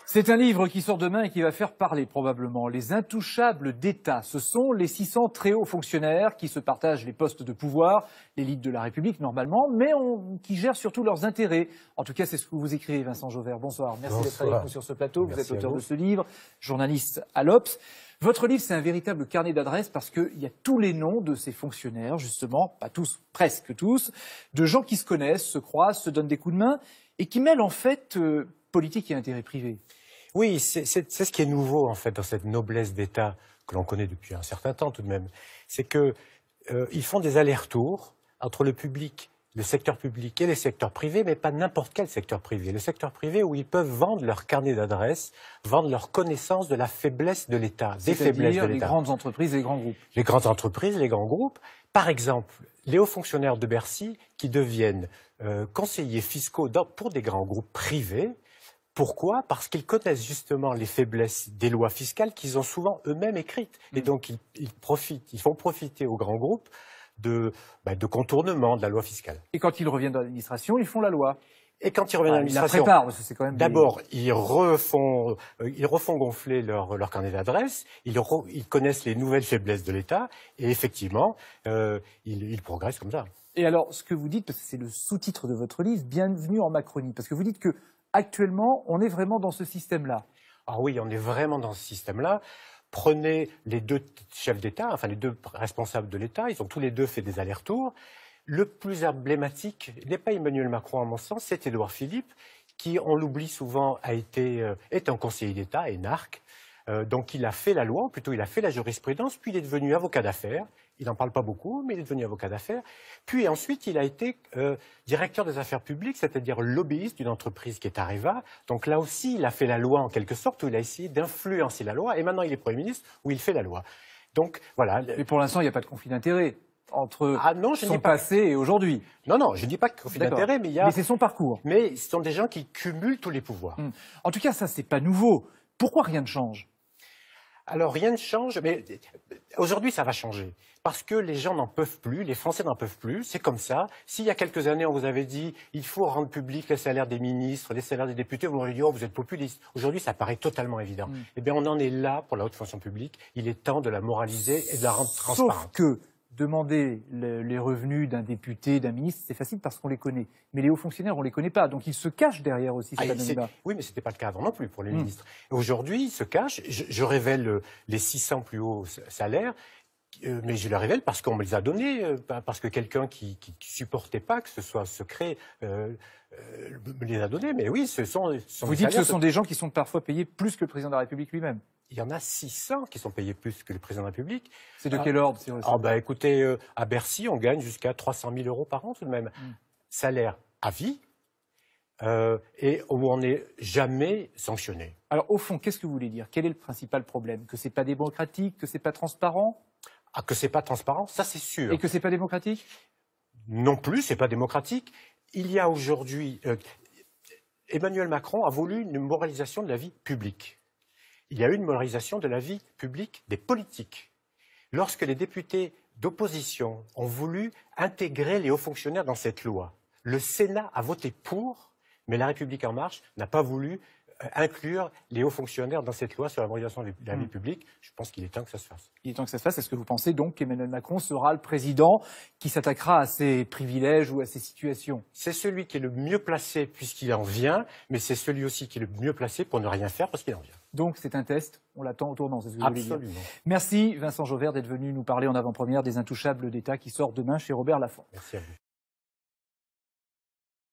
C'est un livre qui sort demain et qui va faire parler probablement. Les intouchables d'État, ce sont les 600 très hauts fonctionnaires qui se partagent les postes de pouvoir, l'élite de la République normalement, mais qui gèrent surtout leurs intérêts. En tout cas, c'est ce que vous écrivez, Vincent Jauvert. Bonsoir, merci d'être avec nous sur ce plateau. Vous êtes auteur de ce livre, journaliste à l'Obs. Votre livre, c'est un véritable carnet d'adresses parce qu'il y a tous les noms de ces fonctionnaires, justement, pas tous, presque tous, de gens qui se connaissent, se croisent, se donnent des coups de main et qui mêlent en fait politique et intérêt privé. Oui, c'est ce qui est nouveau en fait dans cette noblesse d'État que l'on connaît depuis un certain temps tout de même. C'est qu'ils font des allers-retours entre le public, le secteur public et les secteurs privés, mais pas n'importe quel secteur privé. Le secteur privé où ils peuvent vendre leur carnet d'adresses, vendre leur connaissance de la faiblesse de l'État, des faiblesses de l'État. Les grandes entreprises et les grands groupes. Les grandes entreprises, les grands groupes. Par exemple, les hauts fonctionnaires de Bercy qui deviennent conseillers fiscaux pour des grands groupes privés. Pourquoi? Parce qu'ils connaissent justement les faiblesses des lois fiscales qu'ils ont souvent eux-mêmes écrites. Et donc ils font profiter aux grands groupes de contournement de la loi fiscale. Et quand ils reviennent dans l'administration, ils font la loi. Et quand ils reviennent dans l'administration, ils la préparent, parce que c'est quand même d'abord, ils refont gonfler leur carnet d'adresses, ils connaissent les nouvelles faiblesses de l'État, et effectivement, ils progressent comme ça. Et alors, ce que vous dites, parce que c'est le sous-titre de votre livre, Bienvenue en Macronie, parce que vous dites que actuellement, on est vraiment dans ce système-là. Ah oui, on est vraiment dans ce système-là. Prenez les deux chefs d'État, enfin les deux responsables de l'État, ils ont tous les deux fait des allers-retours. Le plus emblématique n'est pas Emmanuel Macron à mon sens, c'est Édouard Philippe, qui, on l'oublie souvent, est un conseiller d'État, énarque. Donc il a fait la loi, ou plutôt il a fait la jurisprudence, puis il est devenu avocat d'affaires. Il n'en parle pas beaucoup, mais il est devenu avocat d'affaires. Puis ensuite, il a été directeur des affaires publiques, c'est-à-dire lobbyiste d'une entreprise qui est Areva. Donc là aussi, il a fait la loi en quelque sorte, où il a essayé d'influencer la loi. Et maintenant, il est Premier ministre, où il fait la loi. Donc voilà. Mais pour l'instant, il n'y a pas de conflit d'intérêts entre son pas... passé et aujourd'hui. Non, non, je ne dis pas conflit d'intérêts, mais il y a... Mais c'est son parcours. Mais ce sont des gens qui cumulent tous les pouvoirs. En tout cas, ça, c'est pas nouveau. Pourquoi rien ne change? Alors, rien ne change, mais aujourd'hui, ça va changer. Parce que les gens n'en peuvent plus, les Français n'en peuvent plus, c'est comme ça. S'il y a quelques années, on vous avait dit il faut rendre public les salaires des ministres, les salaires des députés, vous m'auriez dit oh, vous êtes populiste. Aujourd'hui, ça paraît totalement évident. Eh bien, on en est là pour la haute fonction publique. Il est temps de la moraliser et de la rendre transparente. Sauf que demander les revenus d'un député, d'un ministre, c'est facile parce qu'on les connaît. Mais les hauts fonctionnaires, on ne les connaît pas. Donc ils se cachent derrière aussi cet anonymat. Oui, mais ce n'était pas le cas avant non plus pour les ministres. Aujourd'hui, ils se cachent. Je révèle les 600 plus hauts salaires. Mais je le révèle parce qu'on me les a donnés, parce que quelqu'un qui supportait pas que ce soit secret me les a donnés. Mais oui, ce sont Vous dites que ce sont des gens qui sont parfois payés plus que le président de la République lui-même. Il y en a 600 qui sont payés plus que le président de la République. C'est de quel ordre? Écoutez, à Bercy, on gagne jusqu'à 300 000 € par an tout de même. Salaire à vie. Et où on n'est jamais sanctionné. Alors au fond, qu'est-ce que vous voulez dire? Quel est le principal problème? Que c'est pas démocratique, que c'est pas transparent? Ah, que c'est pas transparent, ça c'est sûr. Et que c'est pas démocratique? Non plus, c'est pas démocratique. Il y a aujourd'hui, Emmanuel Macron a voulu une moralisation de la vie publique. Il y a eu une moralisation de la vie publique des politiques. Lorsque les députés d'opposition ont voulu intégrer les hauts fonctionnaires dans cette loi, le Sénat a voté pour, mais la République en marche n'a pas voulu inclure les hauts fonctionnaires dans cette loi sur la moralisation de la vie publique. Je pense qu'il est temps que ça se fasse. Il est temps que ça se fasse. Est-ce que vous pensez donc qu'Emmanuel Macron sera le président qui s'attaquera à ces privilèges ou à ces situations? C'est celui qui est le mieux placé puisqu'il en vient, mais c'est celui aussi qui est le mieux placé pour ne rien faire parce qu'il en vient. Donc c'est un test, on l'attend au tournant, c'est ce que vous voulez dire. Absolument. Merci Vincent Jauvert d'être venu nous parler en avant-première des Intouchables d'État qui sort demain chez Robert Laffont. Merci à vous.